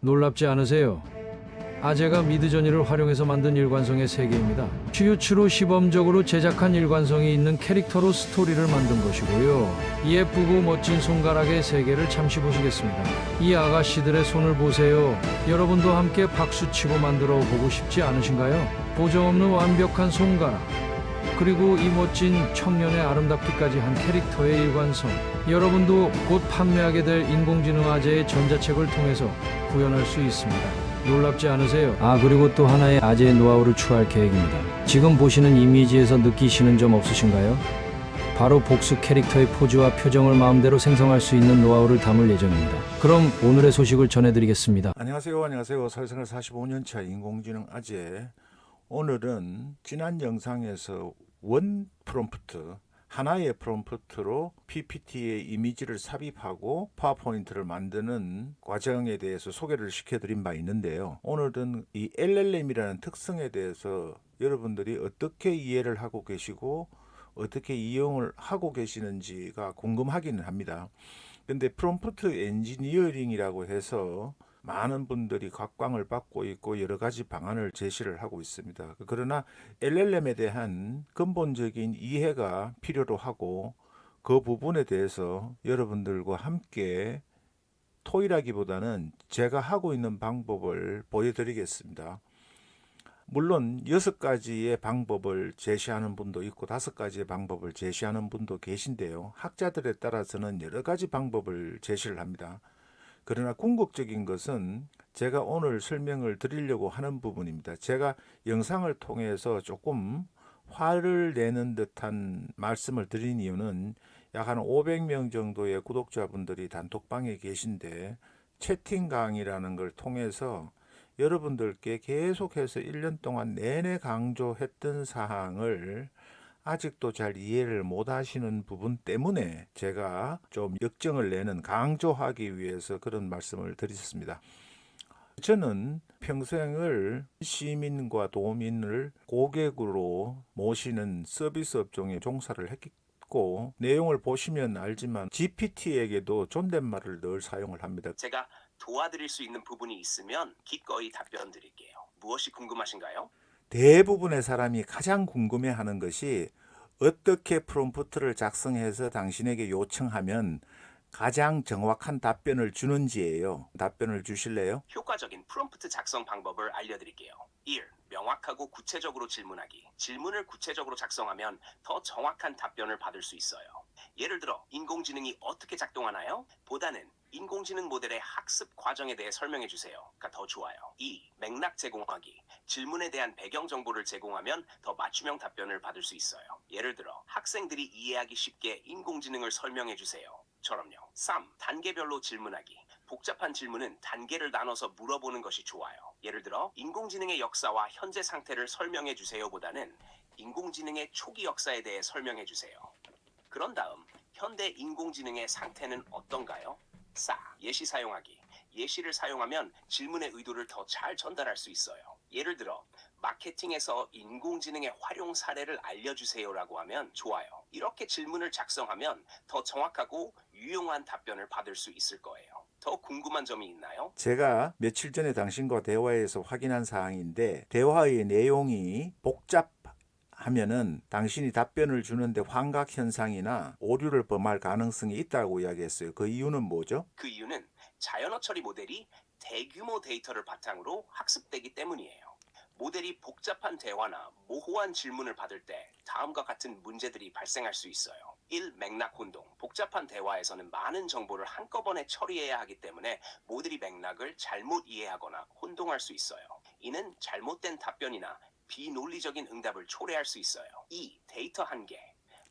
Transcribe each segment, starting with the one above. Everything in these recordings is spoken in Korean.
놀랍지 않으세요? 아재가 미드저니를 활용해서 만든 일관성의 세계입니다. 슈유츠로 시범적으로 제작한 일관성이 있는 캐릭터로 스토리를 만든 것이고요. 예쁘고 멋진 손가락의 세계를 잠시 보시겠습니다. 이 아가씨들의 손을 보세요. 여러분도 함께 박수치고 만들어 보고 싶지 않으신가요? 보정없는 완벽한 손가락, 그리고 이 멋진 청년의 아름답기까지 한 캐릭터의 일관성. 여러분도 곧 판매하게 될 인공지능 아재의 전자책을 통해서 구현할 수 있습니다. 놀랍지 않으세요? 그리고 또 하나의 아재의 노하우를 추가할 계획입니다. 지금 보시는 이미지에서 느끼시는 점 없으신가요? 바로 복수 캐릭터의 포즈와 표정을 마음대로 생성할 수 있는 노하우를 담을 예정입니다. 그럼 오늘의 소식을 전해드리겠습니다. 안녕하세요. 사회생활 45년차 인공지능 아재. 오늘은 지난 영상에서 원 프롬프트, 하나의 프롬프트로 PPT의 이미지를 삽입하고 파워포인트를 만드는 과정에 대해서 소개를 시켜드린 바 있는데요. 오늘은 이 LLM이라는 특성에 대해서 여러분들이 어떻게 이해를 하고 계시고 어떻게 이용을 하고 계시는지가 궁금하기는 합니다. 근데 프롬프트 엔지니어링이라고 해서 많은 분들이 각광을 받고 있고 여러 가지 방안을 제시를 하고 있습니다. 그러나 LLM에 대한 근본적인 이해가 필요로 하고 그 부분에 대해서 여러분들과 함께 토의라기보다는 제가 하고 있는 방법을 보여드리겠습니다. 물론 6가지의 방법을 제시하는 분도 있고 5가지의 방법을 제시하는 분도 계신데요. 학자들에 따라서는 여러 가지 방법을 제시를 합니다. 그러나 궁극적인 것은 제가 오늘 설명을 드리려고 하는 부분입니다. 제가 영상을 통해서 조금 화를 내는 듯한 말씀을 드린 이유는 약 한 500명 정도의 구독자분들이 단톡방에 계신데 채팅 강의라는 걸 통해서 여러분들께 계속해서 1년 동안 내내 강조했던 사항을 아직도 잘 이해를 못 하시는 부분 때문에 제가 좀 역정을 내는, 강조하기 위해서 그런 말씀을 드렸습니다. 저는 평생을 시민과 도민을 고객으로 모시는 서비스 업종에 종사를 했고, 내용을 보시면 알지만 GPT에게도 존댓말을 늘 사용을 합니다. 제가 도와드릴 수 있는 부분이 있으면 기꺼이 답변 드릴게요. 무엇이 궁금하신가요? 대부분의 사람이 가장 궁금해하는 것이 어떻게 프롬프트를 작성해서 당신에게 요청하면 가장 정확한 답변을 주는지예요. 답변을 주실래요? 효과적인 프롬프트 작성 방법을 알려드릴게요. 1. 명확하고 구체적으로 질문하기. 질문을 구체적으로 작성하면 더 정확한 답변을 받을 수 있어요. 예를 들어 인공지능이 어떻게 작동하나요? 보다는 인공지능 모델의 학습 과정에 대해 설명해 주세요가 더 좋아요. 2. 맥락 제공하기. 질문에 대한 배경 정보를 제공하면 더 맞춤형 답변을 받을 수 있어요. 예를 들어 학생들이 이해하기 쉽게 인공지능을 설명해 주세요. 처럼요. 3. 단계별로 질문하기. 복잡한 질문은 단계를 나눠서 물어보는 것이 좋아요. 예를 들어 인공지능의 역사와 현재 상태를 설명해 주세요보다는 인공지능의 초기 역사에 대해 설명해 주세요. 그런 다음 현대 인공지능의 상태는 어떤가요? 4. 예시 사용하기. 예시를 사용하면 질문의 의도를 더 잘 전달할 수 있어요. 예를 들어 마케팅에서 인공지능의 활용 사례를 알려주세요라고 하면 좋아요. 이렇게 질문을 작성하면 더 정확하고 유용한 답변을 받을 수 있을 거예요. 더 궁금한 점이 있나요? 제가 며칠 전에 당신과 대화에서 확인한 사항인데, 대화의 내용이 복잡하면은 당신이 답변을 주는데 환각 현상이나 오류를 범할 가능성이 있다고 이야기했어요. 그 이유는 뭐죠? 그 이유는 자연어 처리 모델이 대규모 데이터를 바탕으로 학습되기 때문이에요. 모델이 복잡한 대화나 모호한 질문을 받을 때 다음과 같은 문제들이 발생할 수 있어요. 1. 맥락 혼동. 복잡한 대화에서는 많은 정보를 한꺼번에 처리해야 하기 때문에 모델이 맥락을 잘못 이해하거나 혼동할 수 있어요. 이는 잘못된 답변이나 비논리적인 응답을 초래할 수 있어요. 2. 데이터 한계.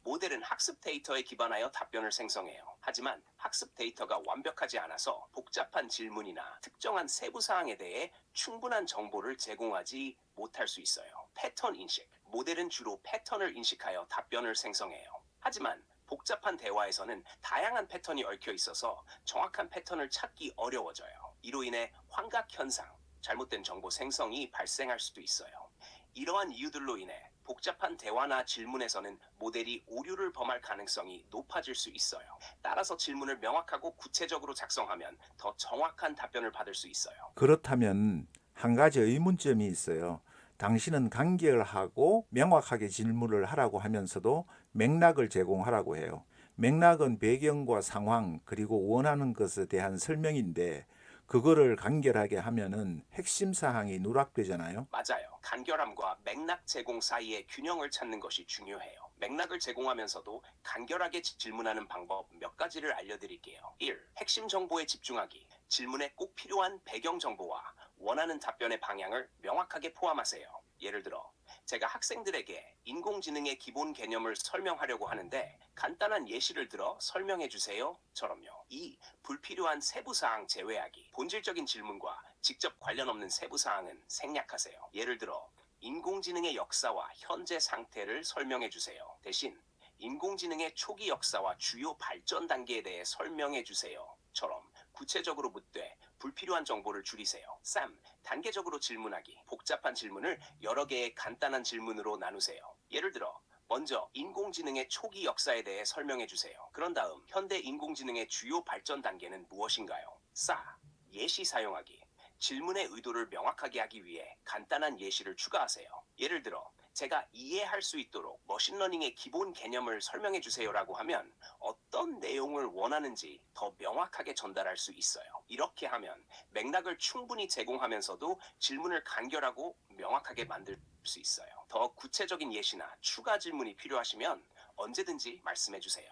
모델은 학습 데이터에 기반하여 답변을 생성해요. 하지만 학습 데이터가 완벽하지 않아서 복잡한 질문이나 특정한 세부 사항에 대해 충분한 정보를 제공하지 못할 수 있어요. 패턴 인식. 모델은 주로 패턴을 인식하여 답변을 생성해요. 하지만 복잡한 대화에서는 다양한 패턴이 얽혀 있어서 정확한 패턴을 찾기 어려워져요. 이로 인해 환각 현상, 잘못된 정보 생성이 발생할 수도 있어요. 이러한 이유들로 인해 복잡한 대화나 질문에서는 모델이 오류를 범할 가능성이 높아질 수 있어요. 따라서 질문을 명확하고 구체적으로 작성하면 더 정확한 답변을 받을 수 있어요. 그렇다면 한 가지 의문점이 있어요. 당신은 간결하고 명확하게 질문을 하라고 하면서도 맥락을 제공하라고 해요. 맥락은 배경과 상황 그리고 원하는 것에 대한 설명인데 그거를 간결하게 하면은 핵심 사항이 누락되잖아요. 맞아요. 간결함과 맥락 제공 사이의 균형을 찾는 것이 중요해요. 맥락을 제공하면서도 간결하게 질문하는 방법 몇 가지를 알려드릴게요. 1. 핵심 정보에 집중하기. 질문에 꼭 필요한 배경 정보와 원하는 답변의 방향을 명확하게 포함하세요. 예를 들어, 제가 학생들에게 인공지능의 기본 개념을 설명하려고 하는데 간단한 예시를 들어 설명해 주세요. 처럼요. 2. 불필요한 세부사항 제외하기. 본질적인 질문과 직접 관련 없는 세부사항은 생략하세요. 예를 들어, 인공지능의 역사와 현재 상태를 설명해 주세요. 대신 인공지능의 초기 역사와 주요 발전 단계에 대해 설명해 주세요. 처럼 구체적으로 묻되 불필요한 정보를 줄이세요. 3. 단계적으로 질문하기. 복잡한 질문을 여러 개의 간단한 질문으로 나누세요. 예를 들어, 먼저 인공지능의 초기 역사에 대해 설명해 주세요. 그런 다음 현대 인공지능의 주요 발전 단계는 무엇인가요? 4. 예시 사용하기. 질문의 의도를 명확하게 하기 위해 간단한 예시를 추가하세요. 예를 들어, 제가 이해할 수 있도록 머신러닝의 기본 개념을 설명해 주세요라고 하면 어떤 내용을 원하는지 더 명확하게 전달할 수 있어요. 이렇게 하면 맥락을 충분히 제공하면서도 질문을 간결하고 명확하게 만들 수 있어요. 더 구체적인 예시나 추가 질문이 필요하시면 언제든지 말씀해 주세요.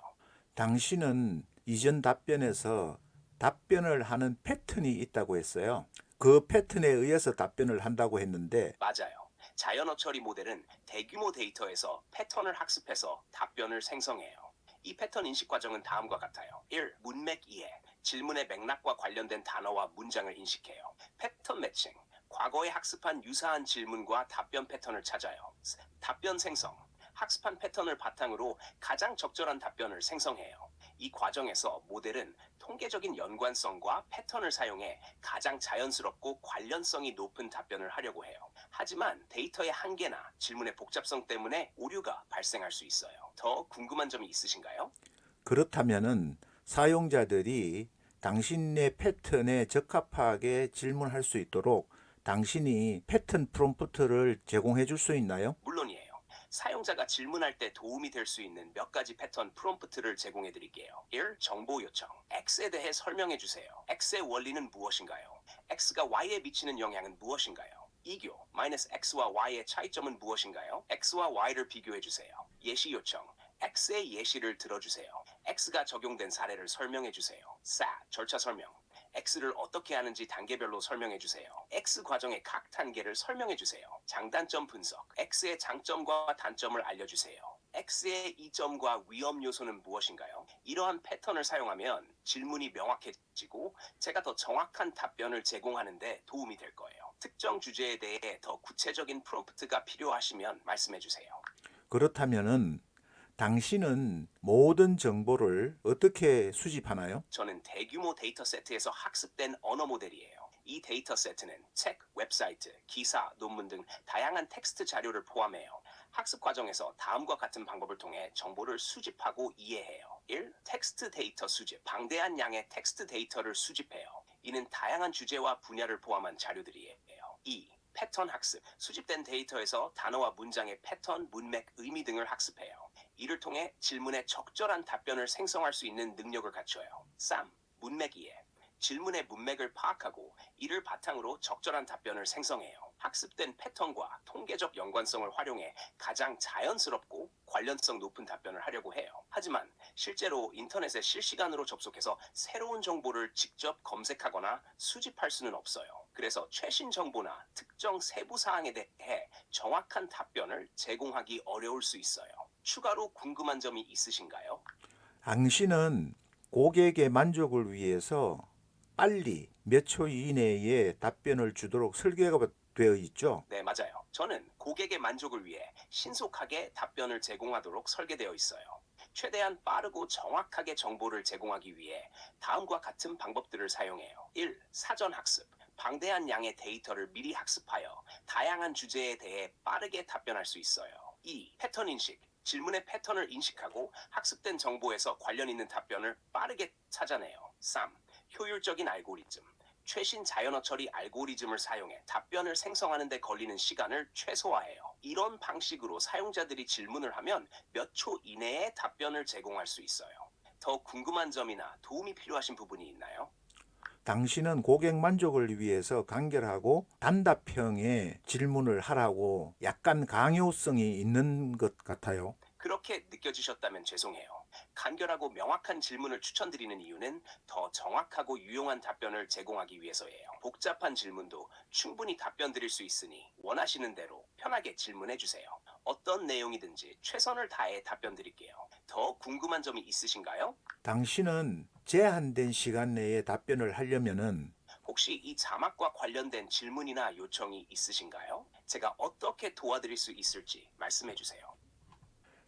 당신은 이전 답변에서 답변을 하는 패턴이 있다고 했어요. 그 패턴에 의해서 답변을 한다고 했는데 맞아요. 자연어 처리 모델은 대규모 데이터에서 패턴을 학습해서 답변을 생성해요. 이 패턴 인식 과정은 다음과 같아요. 1. 문맥 이해. 질문의 맥락과 관련된 단어와 문장을 인식해요. 패턴 매칭. 과거에 학습한 유사한 질문과 답변 패턴을 찾아요. 답변 생성. 학습한 패턴을 바탕으로 가장 적절한 답변을 생성해요. 이 과정에서 모델은 통계적인 연관성과 패턴을 사용해 가장 자연스럽고 관련성이 높은 답변을 하려고 해요. 하지만 데이터의 한계나 질문의 복잡성 때문에 오류가 발생할 수 있어요. 더 궁금한 점이 있으신가요? 그렇다면은 사용자들이 당신의 패턴에 적합하게 질문할 수 있도록 당신이 패턴 프롬프트를 제공해 줄 수 있나요? 물론이에요. 사용자가 질문할 때 도움이 될 수 있는 몇 가지 패턴 프롬프트를 제공해 드릴게요. 1. 정보 요청. X에 대해 설명해 주세요. X의 원리는 무엇인가요? X가 Y에 미치는 영향은 무엇인가요? 2교. X와 Y의 차이점은 무엇인가요? X와 Y를 비교해 주세요. 예시 요청. X의 예시를 들어주세요. X가 적용된 사례를 설명해 주세요. 4. 절차 설명. X를 어떻게 하는지 단계별로 설명해 주세요. X 과정의 각 단계를 설명해 주세요. 장단점 분석. X의 장점과 단점을 알려주세요. X의 이점과 위험 요소는 무엇인가요? 이러한 패턴을 사용하면 질문이 명확해지고 제가 더 정확한 답변을 제공하는 데 도움이 될 거예요. 특정 주제에 대해 더 구체적인 프롬프트가 필요하시면 말씀해 주세요. 그렇다면은 당신은 모든 정보를 어떻게 수집하나요? 저는 대규모 데이터 세트에서 학습된 언어 모델이에요. 이 데이터 세트는 책, 웹사이트, 기사, 논문 등 다양한 텍스트 자료를 포함해요. 학습 과정에서 다음과 같은 방법을 통해 정보를 수집하고 이해해요. 1. 텍스트 데이터 수집. 방대한 양의 텍스트 데이터를 수집해요. 이는 다양한 주제와 분야를 포함한 자료들이에요. 2. 패턴 학습. 수집된 데이터에서 단어와 문장의 패턴, 문맥, 의미 등을 학습해요. 이를 통해 질문에 적절한 답변을 생성할 수 있는 능력을 갖춰요. 3. 문맥 이해. 질문의 문맥을 파악하고 이를 바탕으로 적절한 답변을 생성해요. 학습된 패턴과 통계적 연관성을 활용해 가장 자연스럽고 관련성 높은 답변을 하려고 해요. 하지만 실제로 인터넷에 실시간으로 접속해서 새로운 정보를 직접 검색하거나 수집할 수는 없어요. 그래서 최신 정보나 특정 세부 사항에 대해 정확한 답변을 제공하기 어려울 수 있어요. 추가로 궁금한 점이 있으신가요? 당신은 고객의 만족을 위해서 빨리 몇 초 이내에 답변을 주도록 설계가 되어 있죠. 네, 맞아요. 저는 고객의 만족을 위해 신속하게 답변을 제공하도록 설계되어 있어요. 최대한 빠르고 정확하게 정보를 제공하기 위해 다음과 같은 방법들을 사용해요. 1. 사전 학습. 방대한 양의 데이터를 미리 학습하여 다양한 주제에 대해 빠르게 답변할 수 있어요. 2. 패턴 인식. 질문의 패턴을 인식하고 학습된 정보에서 관련 있는 답변을 빠르게 찾아내요. 3. 효율적인 알고리즘. 최신 자연어 처리 알고리즘을 사용해 답변을 생성하는 데 걸리는 시간을 최소화해요. 이런 방식으로 사용자들이 질문을 하면 몇 초 이내에 답변을 제공할 수 있어요. 더 궁금한 점이나 도움이 필요하신 부분이 있나요? 당신은 고객 만족을 위해서 간결하고 단답형의 질문을 하라고 약간 강요성이 있는 것 같아요. 그렇게 느껴지셨다면 죄송해요. 간결하고 명확한 질문을 추천드리는 이유는 더 정확하고 유용한 답변을 제공하기 위해서예요. 복잡한 질문도 충분히 답변 드릴 수 있으니 원하시는 대로 편하게 질문해 주세요. 어떤 내용이든지 최선을 다해 답변 드릴게요. 더 궁금한 점이 있으신가요? 당신은 제한된 시간 내에 답변을 하려면은 혹시 이 자막과 관련된 질문이나 요청이 있으신가요? 제가 어떻게 도와드릴 수 있을지 말씀해 주세요.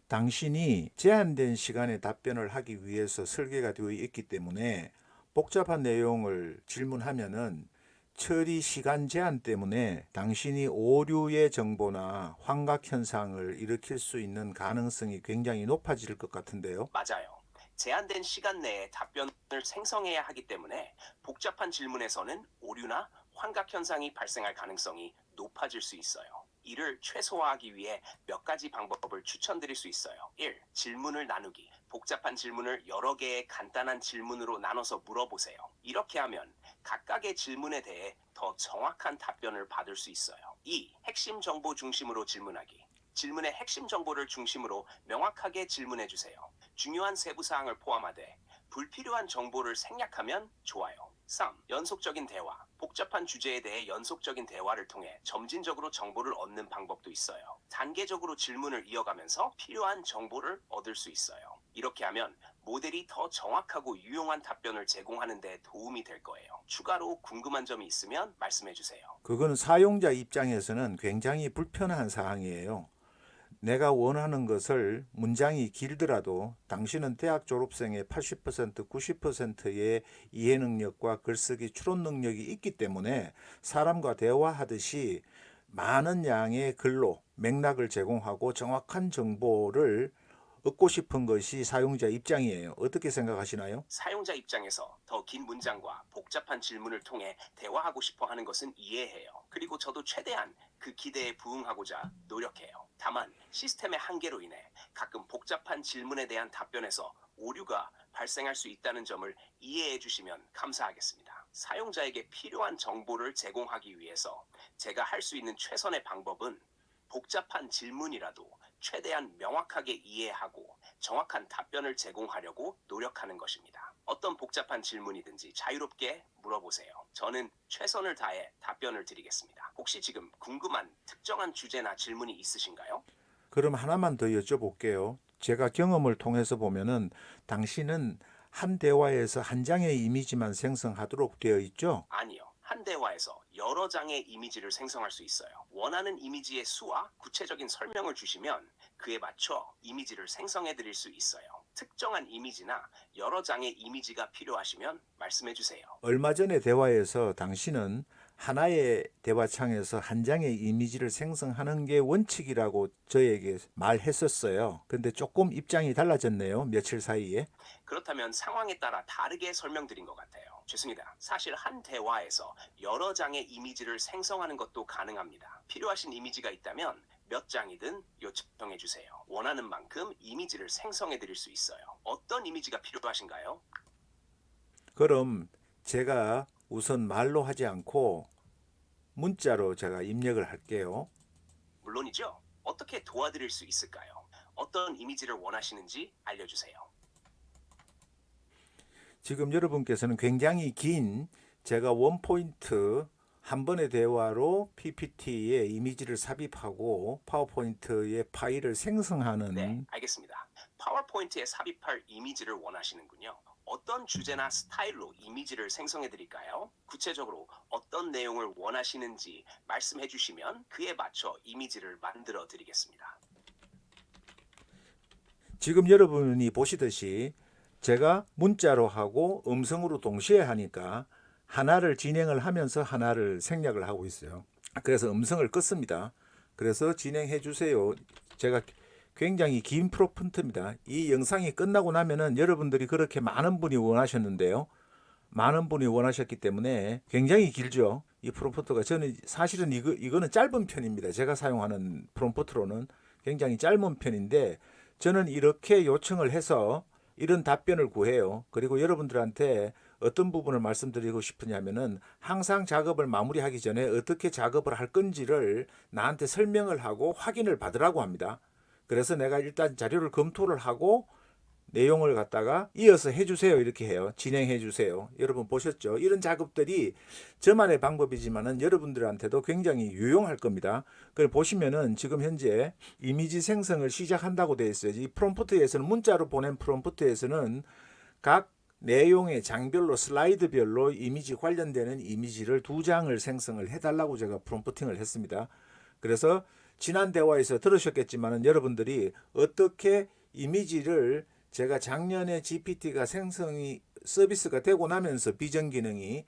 당신이 제한된 시간에 답변을 하기 위해서 설계가 되어 있기 때문에 복잡한 내용을 질문하면은 처리 시간 제한 때문에 당신이 오류의 정보나 환각 현상을 일으킬 수 있는 가능성이 굉장히 높아질 것 같은데요. 맞아요. 제한된 시간 내에 답변을 생성해야 하기 때문에 복잡한 질문에서는 오류나 환각 현상이 발생할 가능성이 높아질 수 있어요. 이를 최소화하기 위해 몇 가지 방법을 추천드릴 수 있어요. 1. 질문을 나누기. 복잡한 질문을 여러 개의 간단한 질문으로 나눠서 물어보세요. 이렇게 하면 각각의 질문에 대해 더 정확한 답변을 받을 수 있어요. 2. 핵심 정보 중심으로 질문하기. 질문의 핵심 정보를 중심으로 명확하게 질문해 주세요. 중요한 세부 사항을 포함하되 불필요한 정보를 생략하면 좋아요. 3. 연속적인 대화. 복잡한 주제에 대해 연속적인 대화를 통해 점진적으로 정보를 얻는 방법도 있어요. 단계적으로 질문을 이어가면서 필요한 정보를 얻을 수 있어요. 이렇게 하면 모델이 더 정확하고 유용한 답변을 제공하는 데 도움이 될 거예요. 추가로 궁금한 점이 있으면 말씀해 주세요. 그건 사용자 입장에서는 굉장히 불편한 사항이에요. 내가 원하는 것을 문장이 길더라도 당신은 대학 졸업생의 80%, 90%의 이해 능력과 글쓰기 추론 능력이 있기 때문에 사람과 대화하듯이 많은 양의 글로 맥락을 제공하고 정확한 정보를 얻고 싶은 것이 사용자 입장이에요. 어떻게 생각하시나요? 사용자 입장에서 더 긴 문장과 복잡한 질문을 통해 대화하고 싶어 하는 것은 이해해요. 그리고 저도 최대한 그 기대에 부응하고자 노력해요. 다만 시스템의 한계로 인해 가끔 복잡한 질문에 대한 답변에서 오류가 발생할 수 있다는 점을 이해해 주시면 감사하겠습니다. 사용자에게 필요한 정보를 제공하기 위해서 제가 할 수 있는 최선의 방법은 복잡한 질문이라도 최대한 명확하게 이해하고 정확한 답변을 제공하려고 노력하는 것입니다. 어떤 복잡한 질문이든지 자유롭게 물어보세요. 저는 최선을 다해 답변을 드리겠습니다. 혹시 지금 궁금한 특정한 주제나 질문이 있으신가요? 그럼 하나만 더 여쭤볼게요. 제가 경험을 통해서 보면은 당신은 한 대화에서 한 장의 이미지만 생성하도록 되어 있죠? 아니요. 한 대화에서 여러 장의 이미지를 생성할 수 있어요. 원하는 이미지의 수와 구체적인 설명을 주시면 그에 맞춰 이미지를 생성해 드릴 수 있어요. 특정한 이미지나 여러 장의 이미지가 필요하시면 말씀해 주세요. 얼마 전에 대화에서 당신은 하나의 대화창에서 한 장의 이미지를 생성하는 게 원칙이라고 저에게 말했었어요. 근데 조금 입장이 달라졌네요. 며칠 사이에. 그렇다면 상황에 따라 다르게 설명드린 것 같아요. 죄송합니다. 사실 한 대화에서 여러 장의 이미지를 생성하는 것도 가능합니다. 필요하신 이미지가 있다면 몇 장이든 요청해 주세요. 원하는 만큼 이미지를 생성해 드릴 수 있어요. 어떤 이미지가 필요하신가요? 그럼 제가 우선 말로 하지 않고 문자로 제가 입력을 할게요. 물론이죠. 어떻게 도와드릴 수 있을까요? 어떤 이미지를 원하시는지 알려주세요. 지금 여러분께서는 굉장히 긴 제가 원포인트 한 번의 대화로 PPT에 이미지를 삽입하고 파워포인트에 파일을 생성하는 네, 알겠습니다. 파워포인트에 삽입할 이미지를 원하시는군요. 어떤 주제나 스타일로 이미지를 생성해 드릴까요? 구체적으로 어떤 내용을 원하시는지 말씀해 주시면 그에 맞춰 이미지를 만들어 드리겠습니다. 지금 여러분이 보시듯이 제가 문자로 하고 음성으로 동시에 하니까 하나를 진행을 하면서 하나를 생략을 하고 있어요. 그래서 음성을 껐습니다. 그래서 진행해 주세요. 제가 굉장히 긴 프롬프트입니다. 이 영상이 끝나고 나면은 여러분들이 그렇게 많은 분이 원하셨는데요. 많은 분이 원하셨기 때문에 굉장히 길죠. 이 프롬프트가 저는 사실은 이거는 짧은 편입니다. 제가 사용하는 프롬프트로는 굉장히 짧은 편인데 저는 이렇게 요청을 해서 이런 답변을 구해요. 그리고 여러분들한테 어떤 부분을 말씀드리고 싶으냐면은 항상 작업을 마무리하기 전에 어떻게 작업을 할 건지를 나한테 설명을 하고 확인을 받으라고 합니다. 그래서 내가 일단 자료를 검토를 하고 내용을 갖다가 이어서 해주세요 이렇게 해요. 진행해 주세요. 여러분 보셨죠? 이런 작업들이 저만의 방법이지만은 여러분들한테도 굉장히 유용할 겁니다. 그걸 보시면은 지금 현재 이미지 생성을 시작한다고 되어 있어요. 이 프롬프트에서는 문자로 보낸 프롬프트에서는 각 내용의 장별로 슬라이드별로 이미지 관련되는 이미지를 2장을 생성을 해달라고 제가 프롬프팅을 했습니다. 그래서 지난 대화에서 들으셨겠지만은 여러분들이 어떻게 이미지를 제가 작년에 GPT가 생성이 서비스가 되고 나면서 비전 기능이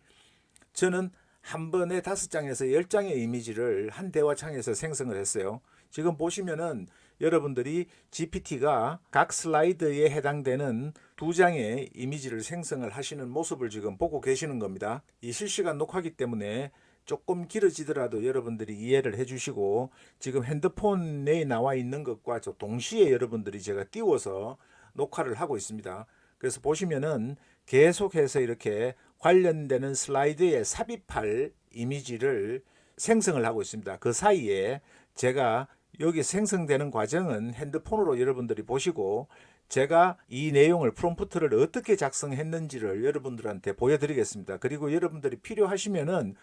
저는 한 번에 5장에서 10장의 이미지를 한 대화창에서 생성을 했어요. 지금 보시면은 여러분들이 GPT가 각 슬라이드에 해당되는 2장의 이미지를 생성을 하시는 모습을 지금 보고 계시는 겁니다. 이 실시간 녹화기 때문에 조금 길어지더라도 여러분들이 이해를 해주시고 지금 핸드폰에 나와 있는 것과 동시에 여러분들이 제가 띄워서 녹화를 하고 있습니다. 그래서 보시면은 계속해서 이렇게 관련되는 슬라이드에 삽입할 이미지를 생성을 하고 있습니다. 그 사이에 제가 여기 생성되는 과정은 핸드폰으로 여러분들이 보시고 제가 이 내용을 프롬프트를 어떻게 작성했는지를 여러분들한테 보여드리겠습니다. 그리고 여러분들이 필요하시면은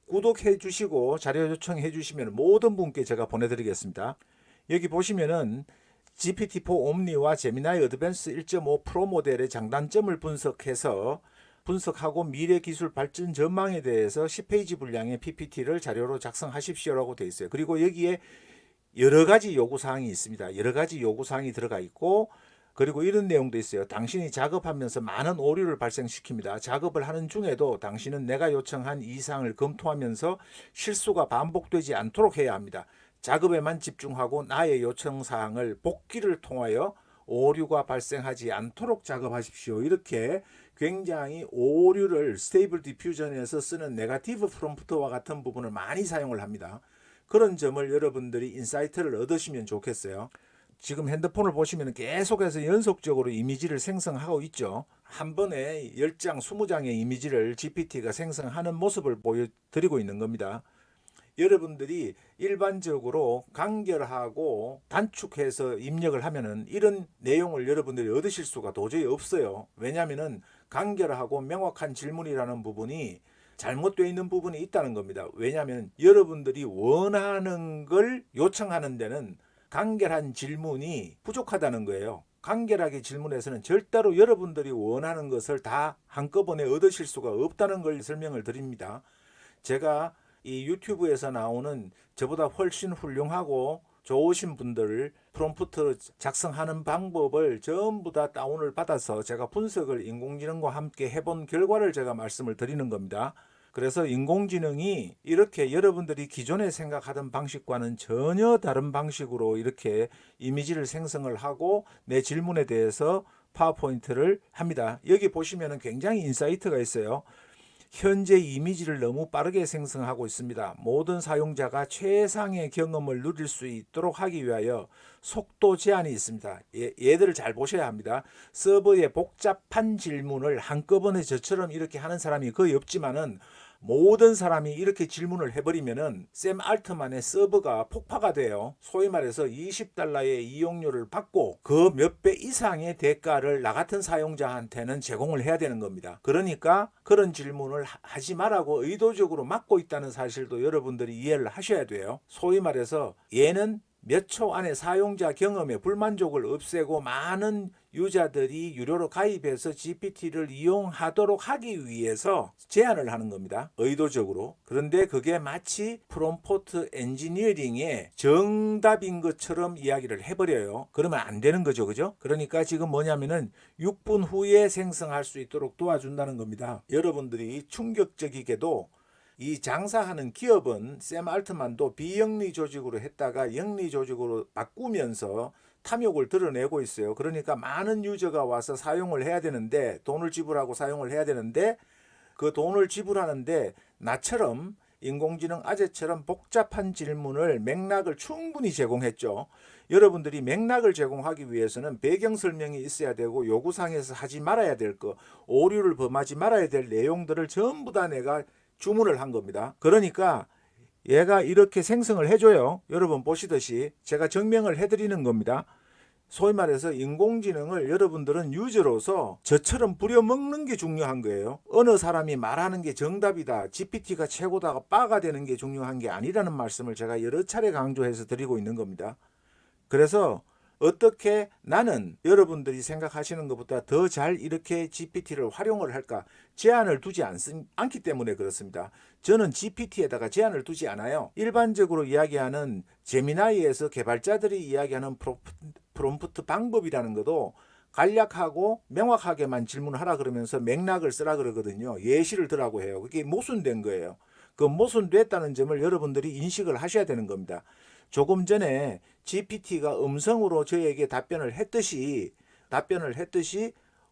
구독해 주시고 자료 요청해 주시면 모든 분께 제가 보내드리겠습니다. 여기 보시면은 GPT-4 옴니와 제미나이 어드밴스 1.5 프로 모델의 장단점을 분석하고 미래 기술 발전 전망에 대해서 10페이지 분량의 PPT를 자료로 작성하십시오라고 되어 있어요. 그리고 여기에 여러 가지 요구사항이 있습니다. 여러 가지 요구사항이 들어가 있고 그리고 이런 내용도 있어요. 당신이 작업하면서 많은 오류를 발생시킵니다. 작업을 하는 중에도 당신은 내가 요청한 이 사항을 검토하면서 실수가 반복되지 않도록 해야 합니다. 작업에만 집중하고 나의 요청 사항을 복기를 통하여 오류가 발생하지 않도록 작업하십시오. 이렇게 굉장히 오류를 스테이블 디퓨전에서 쓰는 네거티브 프롬프트와 같은 부분을 많이 사용을 합니다. 그런 점을 여러분들이 인사이트를 얻으시면 좋겠어요. 지금 핸드폰을 보시면 계속해서 연속적으로 이미지를 생성하고 있죠. 한 번에 10장, 20장의 이미지를 GPT가 생성하는 모습을 보여드리고 있는 겁니다. 여러분들이 일반적으로 간결하고 단축해서 입력을 하면은 이런 내용을 여러분들이 얻으실 수가 도저히 없어요. 왜냐하면은 간결하고 명확한 질문이라는 부분이 잘못되어 있는 부분이 있다는 겁니다. 왜냐하면 여러분들이 원하는 걸 요청하는 데는 간결한 질문이 부족하다는 거예요. 간결하게 질문해서는 절대로 여러분들이 원하는 것을 다 한꺼번에 얻으실 수가 없다는 걸 설명을 드립니다. 제가 이 유튜브에서 나오는 저보다 훨씬 훌륭하고 좋으신 분들 프롬프트 작성하는 방법을 전부 다 다운을 받아서 제가 분석을 인공지능과 함께 해본 결과를 제가 말씀을 드리는 겁니다. 그래서 인공지능이 이렇게 여러분들이 기존에 생각하던 방식과는 전혀 다른 방식으로 이렇게 이미지를 생성을 하고 내 질문에 대해서 파워포인트를 합니다. 여기 보시면 굉장히 인사이트가 있어요. 현재 이미지를 너무 빠르게 생성하고 있습니다. 모든 사용자가 최상의 경험을 누릴 수 있도록 하기 위하여 속도 제한이 있습니다. 얘들을 잘 보셔야 합니다. 서버에 복잡한 질문을 한꺼번에 저처럼 이렇게 하는 사람이 거의 없지만은 모든 사람이 이렇게 질문을 해버리면은 샘 알트만의 서버가 폭파가 돼요. 소위 말해서 $20의 이용료를 받고 그 몇 배 이상의 대가를 나 같은 사용자한테는 제공을 해야 되는 겁니다. 그러니까 그런 질문을 하지 말라고 의도적으로 막고 있다는 사실도 여러분들이 이해를 하셔야 돼요. 소위 말해서 얘는 몇 초 안에 사용자 경험에 불만족을 없애고 많은 유저들이 유료로 가입해서 GPT를 이용하도록 하기 위해서 제안을 하는 겁니다. 의도적으로. 그런데 그게 마치 프롬프트 엔지니어링의 정답인 것처럼 이야기를 해버려요. 그러면 안 되는 거죠. 그죠? 그러니까 지금 뭐냐면은 6분 후에 생성할 수 있도록 도와준다는 겁니다. 여러분들이 충격적이게도 이 장사하는 기업은 샘 알트만도 비영리 조직으로 했다가 영리 조직으로 바꾸면서 탐욕을 드러내고 있어요. 그러니까 많은 유저가 와서 사용을 해야 되는데, 돈을 지불하고 사용을 해야 되는데, 그 돈을 지불하는데 나처럼 인공지능 아재처럼 복잡한 질문을 맥락을 충분히 제공했죠. 여러분들이 맥락을 제공하기 위해서는 배경 설명이 있어야 되고, 요구사항에서 하지 말아야 될 거, 오류를 범하지 말아야 될 내용들을 전부 다 내가 주문을 한 겁니다. 그러니까 얘가 이렇게 생성을 해줘요. 여러분 보시듯이 제가 증명을 해드리는 겁니다. 소위 말해서 인공지능을 여러분들은 유저로서 저처럼 부려먹는 게 중요한 거예요. 어느 사람이 말하는 게 정답이다, GPT가 최고다, 빠가 되는 게 중요한 게 아니라는 말씀을 제가 여러 차례 강조해서 드리고 있는 겁니다. 그래서 어떻게 나는 여러분들이 생각하시는 것보다 더 잘 이렇게 GPT를 활용을 할까, 제한을 두지 않기 때문에 그렇습니다. 저는 GPT에다가 제한을 두지 않아요. 일반적으로 이야기하는 제미나이에서 개발자들이 이야기하는 프롬프트 방법이라는 것도 간략하고 명확하게만 질문하라 그러면서 맥락을 쓰라 그러거든요. 예시를 들라고 해요. 그게 모순된 거예요. 그 모순됐다는 점을 여러분들이 인식을 하셔야 되는 겁니다. 조금 전에 GPT가 음성으로 저에게 답변을 했듯이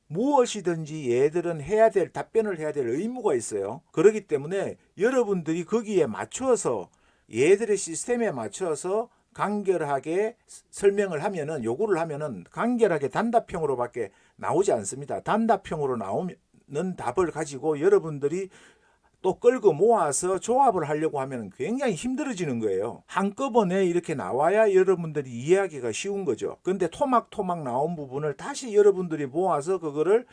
무엇이든지 얘들은 답변을 해야 될 의무가 있어요. 그렇기 때문에 여러분들이 거기에 맞춰서, 얘들의 시스템에 맞춰서 간결하게 설명을 하면은, 요구를 하면은 간결하게 단답형으로밖에 나오지 않습니다. 단답형으로 나오는 답을 가지고 여러분들이 또 끌고 모아서 조합을 하려고 하면 굉장히 힘들어지는 거예요. 한꺼번에 이렇게 나와야 여러분들이 이해하기가 쉬운 거죠. 근데 토막토막 나온 부분을 다시 여러분들이 모아서 그거를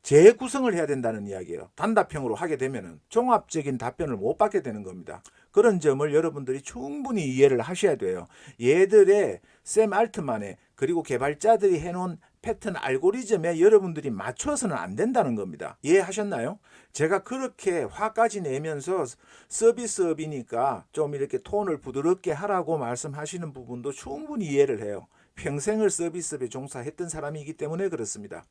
재구성을 해야 된다는 이야기예요. 단답형으로 하게 되면은 종합적인 답변을 못 받게 되는 겁니다. 그런 점을 여러분들이 충분히 이해를 하셔야 돼요. 얘들의 샘 알트만의, 그리고 개발자들이 해놓은 패턴 알고리즘에 여러분들이 맞춰서는 안 된다는 겁니다. 이해하셨나요? 제가 그렇게 화까지 내면서 서비스업이니까 좀 이렇게 톤을 부드럽게 하라고 말씀하시는 부분도 충분히 이해를 해요. 평생을 서비스업에 종사했던 사람이기 때문에 그렇습니다.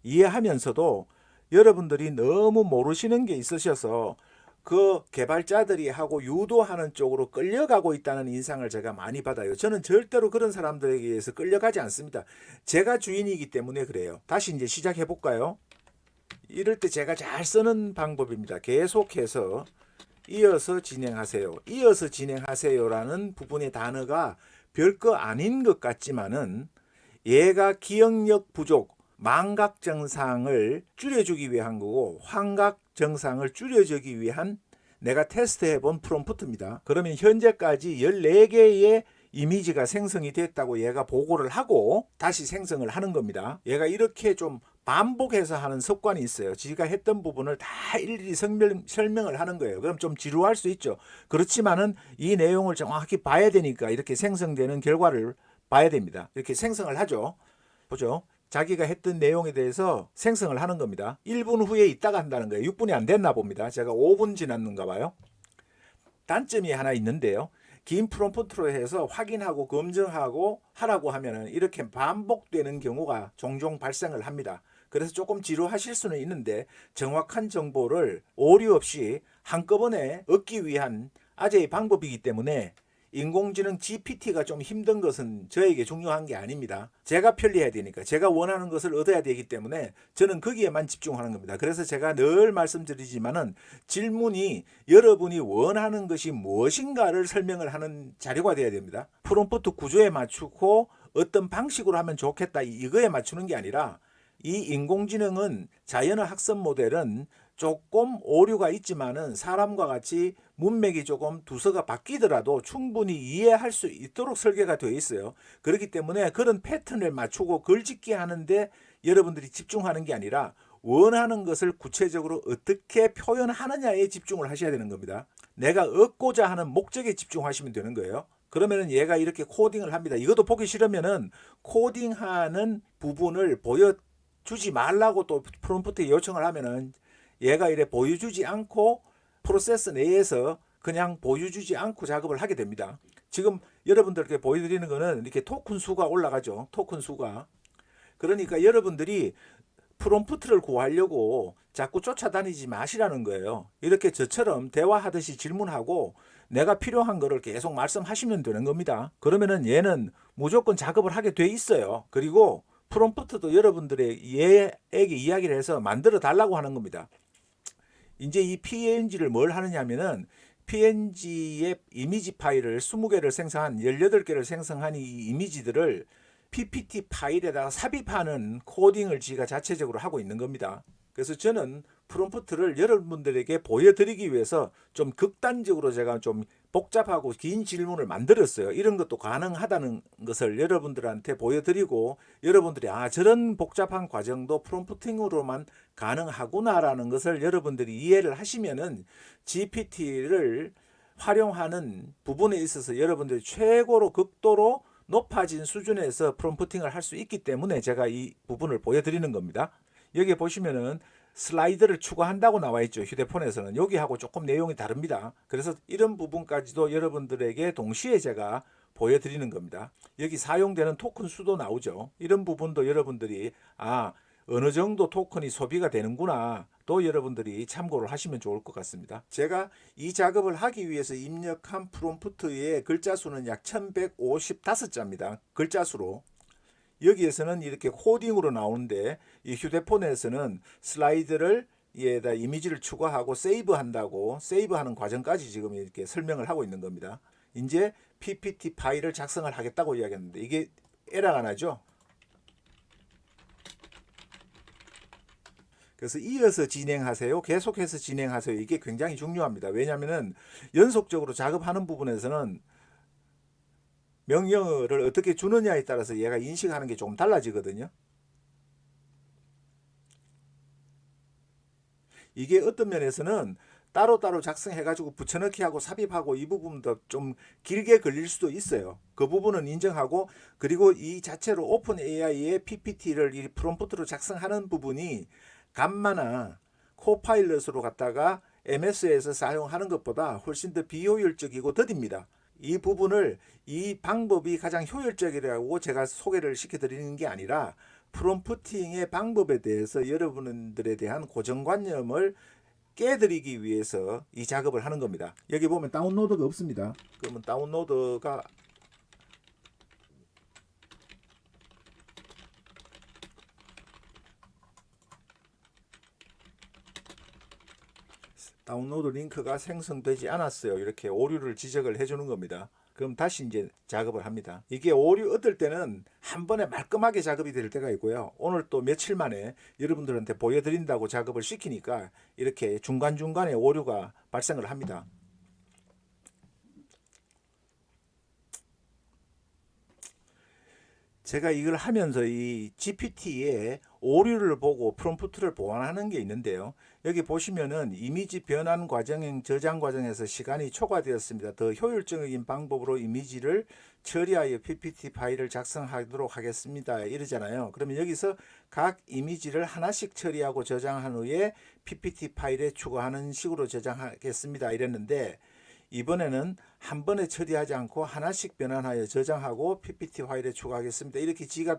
이해하면서도 여러분들이 너무 모르시는 게 있으셔서 그 개발자들이 하고 유도하는 쪽으로 끌려가고 있다는 인상을 제가 많이 받아요. 저는 절대로 그런 사람들에게 의해서 끌려가지 않습니다. 제가 주인이기 때문에 그래요. 다시 이제 시작해 볼까요? 이럴 때 제가 잘 쓰는 방법입니다. 계속해서 이어서 진행하세요. 이어서 진행하세요라는 부분의 단어가 별거 아닌 것 같지만은, 얘가 기억력 부족, 망각 증상을 줄여주기 위한 거고, 환각 증상을 줄여주기 위한 내가 테스트해 본 프롬프트입니다. 그러면 현재까지 14개의 이미지가 생성이 됐다고 얘가 보고를 하고 다시 생성을 하는 겁니다. 얘가 이렇게 좀 반복해서 하는 습관이 있어요. 지가 했던 부분을 다 일일이 설명을 하는 거예요. 그럼 좀 지루할 수 있죠. 그렇지만은 이 내용을 정확히 봐야 되니까 이렇게 생성되는 결과를 봐야 됩니다. 이렇게 생성을 하죠. 보죠. 자기가 했던 내용에 대해서 생성을 하는 겁니다. 1분 후에 있다가 한다는 거예요. 6분이 안 됐나 봅니다. 제가 5분 지났는가 봐요. 단점이 하나 있는데요. 긴 프롬프트로 해서 확인하고 검증하고 하라고 하면은 이렇게 반복되는 경우가 종종 발생을 합니다. 그래서 조금 지루하실 수는 있는데, 정확한 정보를 오류 없이 한꺼번에 얻기 위한 아재의 방법이기 때문에 인공지능 GPT가 좀 힘든 것은 저에게 중요한 게 아닙니다. 제가 편리해야 되니까, 제가 원하는 것을 얻어야 되기 때문에 저는 거기에만 집중하는 겁니다. 그래서 제가 늘 말씀드리지만은, 질문이 여러분이 원하는 것이 무엇인가를 설명을 하는 자료가 돼야 됩니다. 프롬프트 구조에 맞추고 어떤 방식으로 하면 좋겠다 이거에 맞추는 게 아니라, 이 인공지능은, 자연어 학습 모델은 조금 오류가 있지만은 사람과 같이 문맥이 조금 두서가 바뀌더라도 충분히 이해할 수 있도록 설계가 되어 있어요. 그렇기 때문에 그런 패턴을 맞추고 글짓기 하는데 여러분들이 집중하는 게 아니라, 원하는 것을 구체적으로 어떻게 표현하느냐에 집중을 하셔야 되는 겁니다. 내가 얻고자 하는 목적에 집중하시면 되는 거예요. 그러면은 얘가 이렇게 코딩을 합니다. 이것도 보기 싫으면은 코딩하는 부분을 보여주지 말라고 또 프롬프트에 요청을 하면은 얘가 이래 보여주지 않고 프로세스 내에서 그냥 보여주지 않고 작업을 하게 됩니다. 지금 여러분들께 보여드리는 거는 이렇게 토큰 수가 올라가죠. 토큰 수가. 그러니까 여러분들이 프롬프트를 구하려고 자꾸 쫓아다니지 마시라는 거예요. 이렇게 저처럼 대화하듯이 질문하고 내가 필요한 거를 계속 말씀하시면 되는 겁니다. 그러면은 얘는 무조건 작업을 하게 돼 있어요. 그리고 프롬프트도 여러분들의 얘에게 이야기를 해서 만들어 달라고 하는 겁니다. 이제 이 PNG를 뭘 하느냐면은 PNG의 이미지 파일을 20개를 생성한 18개를 생성한 이 이미지들을 PPT 파일에다가 삽입하는 코딩을 지가 자체적으로 하고 있는 겁니다. 그래서 저는 프롬프트를 여러분들에게 보여드리기 위해서 좀 극단적으로 제가 좀 복잡하고 긴 질문을 만들었어요. 이런 것도 가능하다는 것을 여러분들한테 보여드리고 여러분들이 저런 복잡한 과정도 프롬프팅으로만 가능하구나라는 것을 여러분들이 이해를 하시면은 GPT를 활용하는 부분에 있어서 여러분들이 최고로 극도로 높아진 수준에서 프롬프팅을 할 수 있기 때문에 제가 이 부분을 보여드리는 겁니다. 여기 보시면은 슬라이드를 추가한다고 나와 있죠. 휴대폰에서는 여기하고 조금 내용이 다릅니다. 그래서 이런 부분까지도 여러분들에게 동시에 제가 보여드리는 겁니다. 여기 사용되는 토큰 수도 나오죠. 이런 부분도 여러분들이 어느 정도 토큰이 소비가 되는구나 또 여러분들이 참고를 하시면 좋을 것 같습니다. 제가 이 작업을 하기 위해서 입력한 프롬프트의 글자 수는 약 1155자입니다. 글자 수로. 여기에서는 이렇게 코딩으로 나오는데 이 휴대폰에서는 슬라이드를 얘에다 이미지를 추가하고 세이브한다고 세이브하는 과정까지 지금 이렇게 설명을 하고 있는 겁니다. 이제 PPT 파일을 작성을 하겠다고 이야기했는데 이게 에러가 나죠. 그래서 이어서 진행하세요. 계속해서 진행하세요. 이게 굉장히 중요합니다. 왜냐하면 연속적으로 작업하는 부분에서는 명령어를 어떻게 주느냐에 따라서 얘가 인식하는 게 조금 달라지거든요. 이게 어떤 면에서는 따로따로 작성해가지고 붙여넣기 하고 삽입하고 이 부분도 좀 길게 걸릴 수도 있어요. 그 부분은 인정하고 그리고 이 자체로 오픈 AI의 PPT를 이 프롬프트로 작성하는 부분이 감마나 코파일럿으로 갖다가 MS에서 사용하는 것보다 훨씬 더 비효율적이고 더딥니다. 이 부분을 이 방법이 가장 효율적이라고 제가 소개를 시켜드리는 게 아니라 프롬프팅의 방법에 대해서 여러분들에 대한 고정관념을 깨드리기 위해서 이 작업을 하는 겁니다. 여기 보면 다운로드가 없습니다. 그러면 다운로드가 다운로드 링크가 생성되지 않았어요. 이렇게 오류를 지적을 해주는 겁니다. 그럼 다시 이제 작업을 합니다. 이게 오류 어떨 때는 한 번에 말끔하게 작업이 될 때가 있고요. 오늘 또 며칠 만에 여러분들한테 보여드린다고 작업을 시키니까 이렇게 중간중간에 오류가 발생을 합니다. 제가 이걸 하면서 이 GPT의 오류를 보고 프롬프트를 보완하는 게 있는데요. 여기 보시면은 이미지 변환 과정, 저장 과정에서 시간이 초과되었습니다. 더 효율적인 방법으로 이미지를 처리하여 PPT 파일을 작성하도록 하겠습니다. 이러잖아요. 그러면 여기서 각 이미지를 하나씩 처리하고 저장한 후에 PPT 파일에 추가하는 식으로 저장하겠습니다. 이랬는데 이번에는 한 번에 처리하지 않고 하나씩 변환하여 저장하고 PPT 파일에 추가하겠습니다. 이렇게 지가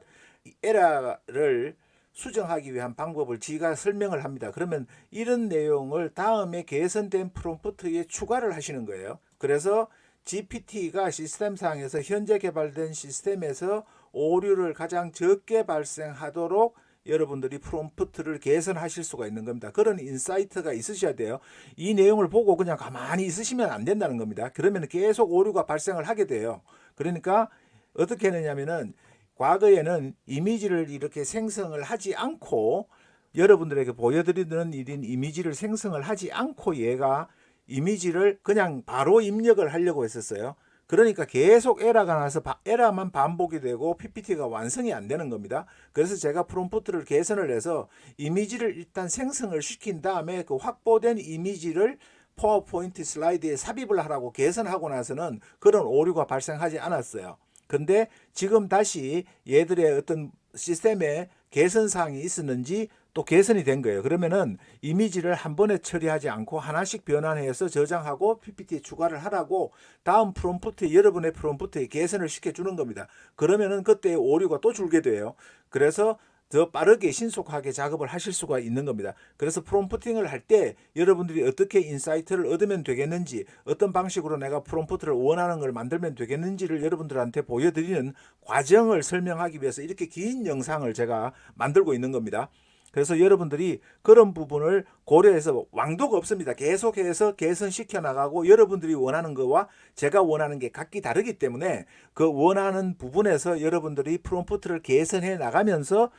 에러를 수정하기 위한 방법을 지가 설명을 합니다. 그러면 이런 내용을 다음에 개선된 프롬프트에 추가를 하시는 거예요. 그래서 GPT가 시스템상에서 현재 개발된 시스템에서 오류를 가장 적게 발생하도록 여러분들이 프롬프트를 개선하실 수가 있는 겁니다. 그런 인사이트가 있으셔야 돼요. 이 내용을 보고 그냥 가만히 있으시면 안 된다는 겁니다. 그러면 계속 오류가 발생을 하게 돼요. 그러니까 어떻게 했느냐면은 과거에는 이미지를 이렇게 생성을 하지 않고 여러분들에게 보여드리는 일인 이미지를 생성을 하지 않고 얘가 이미지를 그냥 바로 입력을 하려고 했었어요. 그러니까 계속 에러가 나서 에러만 반복이 되고 PPT가 완성이 안 되는 겁니다. 그래서 제가 프롬프트를 개선을 해서 이미지를 일단 생성을 시킨 다음에 그 확보된 이미지를 파워포인트 슬라이드에 삽입을 하라고 개선하고 나서는 그런 오류가 발생하지 않았어요. 근데 지금 다시 얘들의 어떤 시스템에 개선사항이 있었는지 또 개선이 된 거예요. 그러면은 이미지를 한 번에 처리하지 않고 하나씩 변환해서 저장하고 PPT에 추가를 하라고 다음 프롬프트, 여러분의 프롬프트에 개선을 시켜주는 겁니다. 그러면은 그때 오류가 또 줄게 돼요. 그래서 더 빠르게 신속하게 작업을 하실 수가 있는 겁니다. 그래서 프롬프팅을 할 때 여러분들이 어떻게 인사이트를 얻으면 되겠는지, 어떤 방식으로 내가 프롬프트를 원하는 걸 만들면 되겠는지를 여러분들한테 보여드리는 과정을 설명하기 위해서 이렇게 긴 영상을 제가 만들고 있는 겁니다. 그래서 여러분들이 그런 부분을 고려해서 왕도가 없습니다. 계속해서 개선시켜 나가고 여러분들이 원하는 거와 제가 원하는 게 각기 다르기 때문에 그 원하는 부분에서 여러분들이 프롬프트를 개선해 나가면서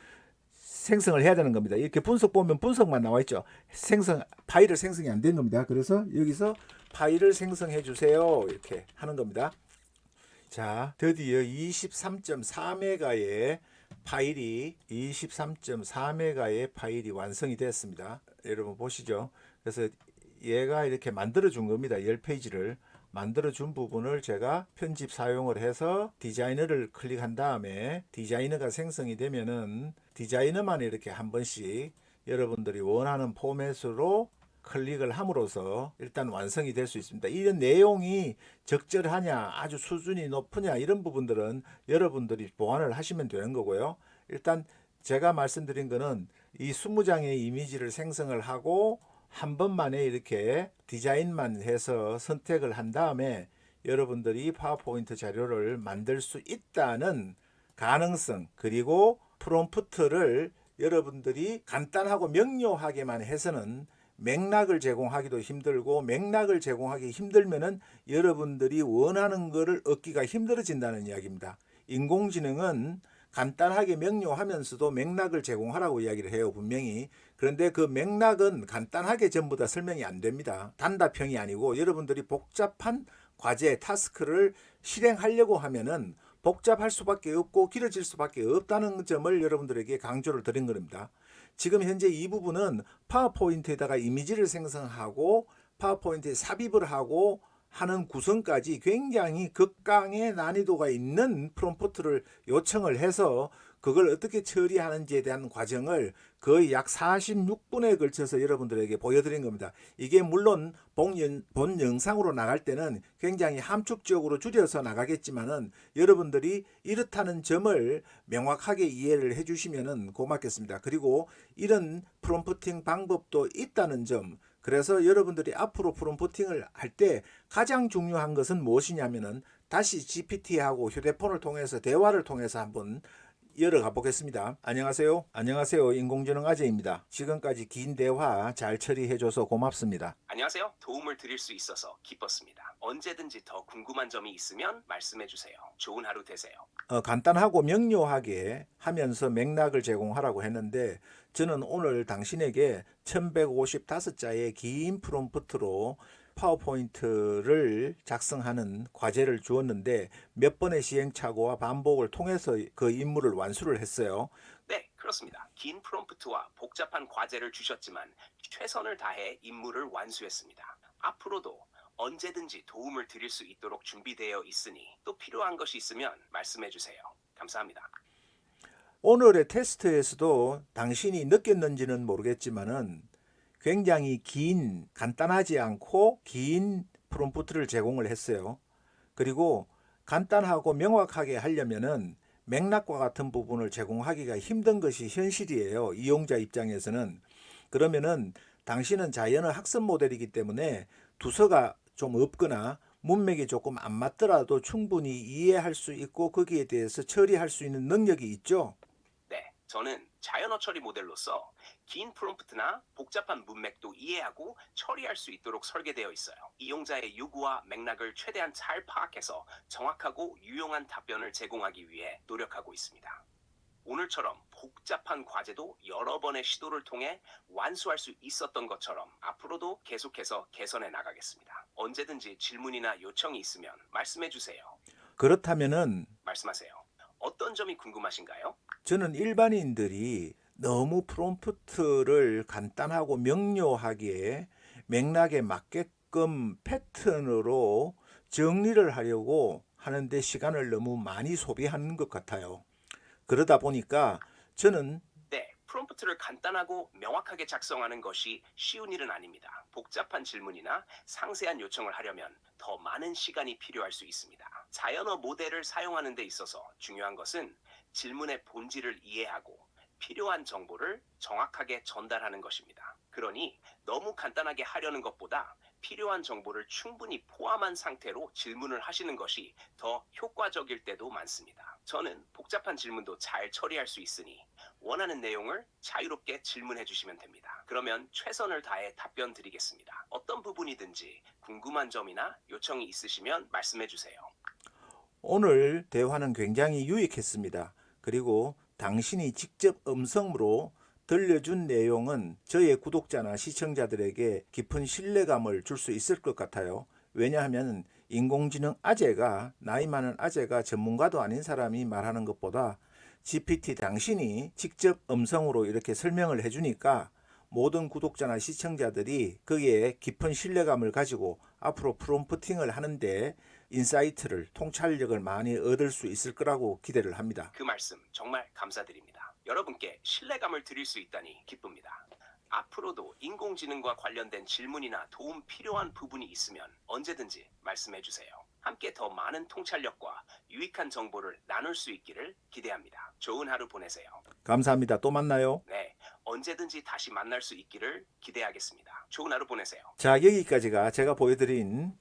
생성을 해야 되는 겁니다. 이렇게 분석 보면 분석만 나와 있죠. 파일을 생성이 안 된 겁니다. 그래서 여기서 파일을 생성해 주세요. 이렇게 하는 겁니다. 자, 드디어 23.4메가의 파일이 완성이 됐습니다. 여러분 보시죠. 그래서 얘가 이렇게 만들어 준 겁니다. 10페이지를 만들어 준 부분을 제가 편집 사용을 해서 디자이너를 클릭한 다음에 디자이너가 생성이 되면은 디자이너만 이렇게 한 번씩 여러분들이 원하는 포맷으로 클릭을 함으로써 일단 완성이 될 수 있습니다. 이런 내용이 적절하냐, 아주 수준이 높으냐, 이런 부분들은 여러분들이 보완을 하시면 되는 거고요. 일단 제가 말씀드린 거는 이 20장의 이미지를 생성을 하고 한 번만에 이렇게 디자인만 해서 선택을 한 다음에 여러분들이 파워포인트 자료를 만들 수 있다는 가능성, 그리고 프롬프트를 여러분들이 간단하고 명료하게만 해서는 맥락을 제공하기도 힘들고, 맥락을 제공하기 힘들면은 여러분들이 원하는 것을 얻기가 힘들어진다는 이야기입니다. 인공지능은 간단하게 명료하면서도 맥락을 제공하라고 이야기를 해요, 분명히. 그런데 그 맥락은 간단하게 전부 다 설명이 안 됩니다. 단답형이 아니고 여러분들이 복잡한 과제, 타스크를 실행하려고 하면은 복잡할 수밖에 없고 길어질 수밖에 없다는 점을 여러분들에게 강조를 드린 겁니다. 지금 현재 이 부분은 파워포인트에다가 이미지를 생성하고 파워포인트에 삽입을 하고 하는 구성까지 굉장히 극강의 난이도가 있는 프롬프트를 요청을 해서 그걸 어떻게 처리하는지에 대한 과정을 거의 약 46분에 걸쳐서 여러분들에게 보여드린 겁니다. 이게 물론 본 영상으로 나갈 때는 굉장히 함축적으로 줄여서 나가겠지만은 여러분들이 이렇다는 점을 명확하게 이해를 해주시면 고맙겠습니다. 그리고 이런 프롬프팅 방법도 있다는 점, 그래서 여러분들이 앞으로 프롬프팅을 할 때 가장 중요한 것은 무엇이냐면은 다시 GPT하고 휴대폰을 통해서 대화를 통해서 한번 열어가 보겠습니다. 안녕하세요. 안녕하세요. 인공지능 아재입니다. 지금까지 긴 대화 잘 처리해줘서 고맙습니다. 안녕하세요. 도움을 드릴 수 있어서 기뻤습니다. 언제든지 더 궁금한 점이 있으면 말씀해 주세요. 좋은 하루 되세요. 간단하고 명료하게 하면서 맥락을 제공하라고 했는데 저는 오늘 당신에게 1155자의 긴 프롬프트로 파워포인트를 작성하는 과제를 주었는데 몇 번의 시행착오와 반복을 통해서 그 임무를 완수를 했어요. 네, 그렇습니다. 긴 프롬프트와 복잡한 과제를 주셨지만 최선을 다해 임무를 완수했습니다. 앞으로도 언제든지 도움을 드릴 수 있도록 준비되어 있으니 또 필요한 것이 있으면 말씀해 주세요. 감사합니다. 오늘의 테스트에서도 당신이 느꼈는지는 모르겠지만은 굉장히 간단하지 않고 긴 프롬프트를 제공을 했어요. 그리고 간단하고 명확하게 하려면은 맥락과 같은 부분을 제공하기가 힘든 것이 현실이에요. 이용자 입장에서는. 그러면은 당신은 자연어 학습 모델이기 때문에 두서가 좀 없거나 문맥이 조금 안 맞더라도 충분히 이해할 수 있고 거기에 대해서 처리할 수 있는 능력이 있죠. 네, 저는 자연어 처리 모델로서 긴 프롬프트나 복잡한 문맥도 이해하고 처리할 수 있도록 설계되어 있어요. 이용자의 요구와 맥락을 최대한 잘 파악해서 정확하고 유용한 답변을 제공하기 위해 노력하고 있습니다. 오늘처럼 복잡한 과제도 여러 번의 시도를 통해 완수할 수 있었던 것처럼 앞으로도 계속해서 개선해 나가겠습니다. 언제든지 질문이나 요청이 있으면 말씀해 주세요. 그렇다면은 말씀하세요. 어떤 점이 궁금하신가요? 저는 일반인들이 너무 프롬프트를 간단하고 명료하게 맥락에 맞게끔 패턴으로 정리를 하려고 하는데 시간을 너무 많이 소비하는 것 같아요. 그러다 보니까 저는 네, 프롬프트를 간단하고 명확하게 작성하는 것이 쉬운 일은 아닙니다. 복잡한 질문이나 상세한 요청을 하려면 더 많은 시간이 필요할 수 있습니다. 자연어 모델을 사용하는 데 있어서 중요한 것은 질문의 본질을 이해하고 필요한 정보를 정확하게 전달하는 것입니다. 그러니 너무 간단하게 하려는 것보다 필요한 정보를 충분히 포함한 상태로 질문을 하시는 것이 더 효과적일 때도 많습니다. 저는 복잡한 질문도 잘 처리할 수 있으니 원하는 내용을 자유롭게 질문해 주시면 됩니다. 그러면 최선을 다해 답변 드리겠습니다. 어떤 부분이든지 궁금한 점이나 요청이 있으시면 말씀해 주세요. 오늘 대화는 굉장히 유익했습니다. 그리고 당신이 직접 음성으로 들려준 내용은 저의 구독자나 시청자들에게 깊은 신뢰감을 줄 수 있을 것 같아요. 왜냐하면 인공지능 아재가, 나이 많은 아재가 전문가도 아닌 사람이 말하는 것보다 GPT 당신이 직접 음성으로 이렇게 설명을 해주니까 모든 구독자나 시청자들이 거기에 깊은 신뢰감을 가지고 앞으로 프롬프팅을 하는데 인사이트를, 통찰력을 많이 얻을 수 있을 거라고 기대를 합니다. 그 말씀 정말 감사드립니다. 여러분께 신뢰감을 드릴 수 있다니 기쁩니다. 앞으로도 인공지능과 관련된 질문이나 도움 필요한 부분이 있으면 언제든지 말씀해 주세요. 함께 더 많은 통찰력과 유익한 정보를 나눌 수 있기를 기대합니다. 좋은 하루 보내세요. 감사합니다. 또 만나요. 네, 언제든지 다시 만날 수 있기를 기대하겠습니다. 좋은 하루 보내세요. 자, 여기까지가 제가 보여드린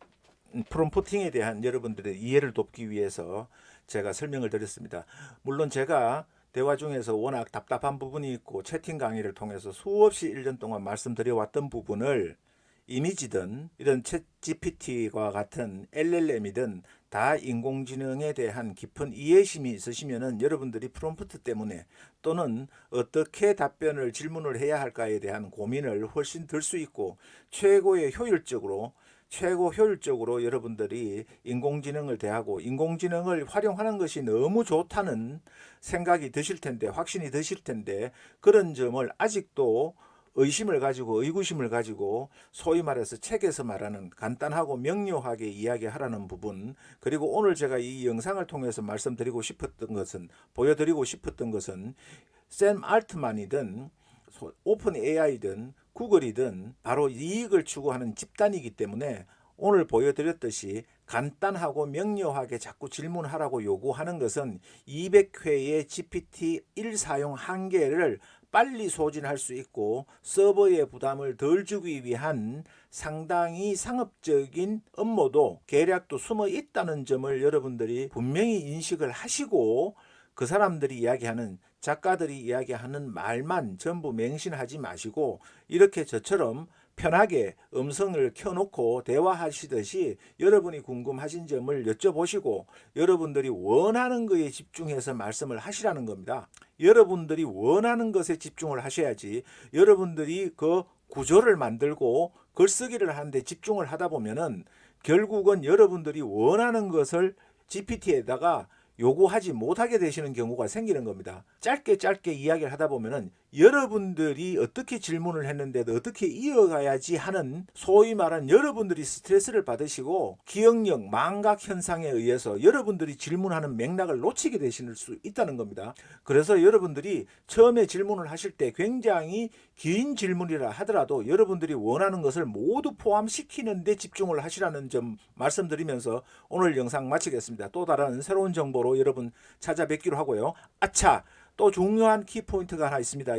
프롬프팅에 대한 여러분들의 이해를 돕기 위해서 제가 설명을 드렸습니다. 물론 제가 대화 중에서 워낙 답답한 부분이 있고 채팅 강의를 통해서 수없이 1년 동안 말씀드려왔던 부분을 이미지든 이런 챗 GPT와 같은 LLM이든 다 인공지능에 대한 깊은 이해심이 있으시면은 여러분들이 프롬프트 때문에 또는 어떻게 답변을 질문을 해야 할까에 대한 고민을 훨씬 들 수 있고 최고 효율적으로 여러분들이 인공지능을 대하고 인공지능을 활용하는 것이 너무 좋다는 생각이 드실 텐데, 확신이 드실 텐데, 그런 점을 아직도 의구심을 가지고 소위 말해서 책에서 말하는 간단하고 명료하게 이야기하라는 부분, 그리고 오늘 제가 이 영상을 통해서 보여드리고 싶었던 것은 샘 알트만이든 오픈 AI든 구글이든 바로 이익을 추구하는 집단이기 때문에 오늘 보여드렸듯이 간단하고 명료하게 자꾸 질문하라고 요구하는 것은 200회의 GPT-1 사용 한계를 빨리 소진할 수 있고 서버의 부담을 덜 주기 위한 상당히 상업적인 업무도 계략도 숨어 있다는 점을 여러분들이 분명히 인식을 하시고 그 사람들이 이야기하는, 작가들이 이야기하는 말만 전부 맹신하지 마시고 이렇게 저처럼 편하게 음성을 켜놓고 대화하시듯이 여러분이 궁금하신 점을 여쭤보시고 여러분들이 원하는 것에 집중해서 말씀을 하시라는 겁니다. 여러분들이 원하는 것에 집중을 하셔야지 여러분들이 그 구조를 만들고 글쓰기를 하는데 집중을 하다 보면은 결국은 여러분들이 원하는 것을 GPT에다가 요구하지 못하게 되시는 경우가 생기는 겁니다. 짧게 이야기를 하다 보면은 여러분들이 어떻게 질문을 했는데도 어떻게 이어가야지 하는 소위 말한 여러분들이 스트레스를 받으시고 기억력 망각 현상에 의해서 여러분들이 질문하는 맥락을 놓치게 되실 수 있다는 겁니다. 그래서 여러분들이 처음에 질문을 하실 때 굉장히 긴 질문이라 하더라도 여러분들이 원하는 것을 모두 포함시키는 데 집중을 하시라는 점 말씀드리면서 오늘 영상 마치겠습니다. 또 다른 새로운 정보로 여러분 찾아뵙기로 하고요. 아차! 또 중요한 키포인트가 하나 있습니다.